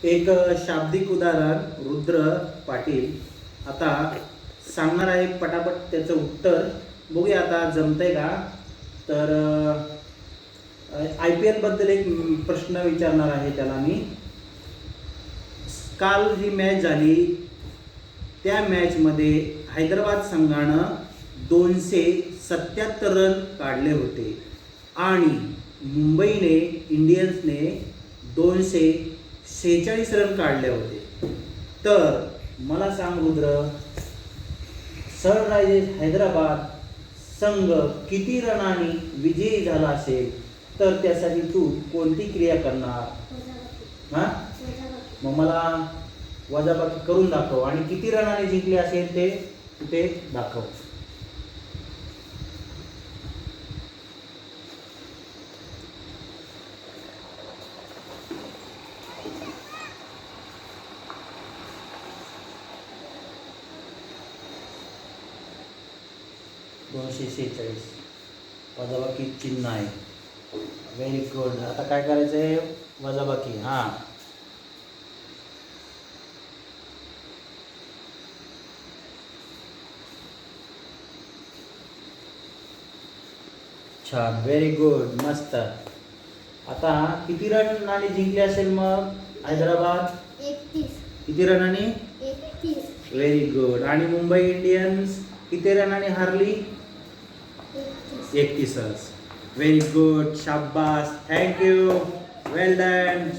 एक शाब्दिक उदाहरण रुद्र पाटील आता सांगणार आहे पटापट त्याचं उत्तर. बघूया आता जमतंय का. तर IPL बद्दल एक प्रश्न विचारणार आहे त्याला मी. काल जी मॅच झाली त्या मॅचमध्ये हैदराबाद संघानं 277 रन काढले होते आणि मुंबईने इंडियन्सने 246 रन काढले होते. तर मला सांग रुद्र, सनरायझर्स हैदराबाद संघ किती रनांनी विजयी झाला असेल तर त्यासाठी तू कोणती क्रिया करणार? हां, मग मला वजाबाकी करून दाखव आणि किती रनाने जिंकले असेल ते तिथे दाखव. $246 वजाबाकी चिन्ह आहे. Very good. आता काय करायचं आहे? वजाबाकी. हां, छान, व्हेरी गुड, मस्त. आता किती रनाने जिंकले असेल मग हैदराबाद? 31. किती रनाने? 31. Very good. आणि मुंबई इंडियन्स किती रनाने हारली? 31. व्हेरी गुड, शाबास, थँक्यू, वेल डन.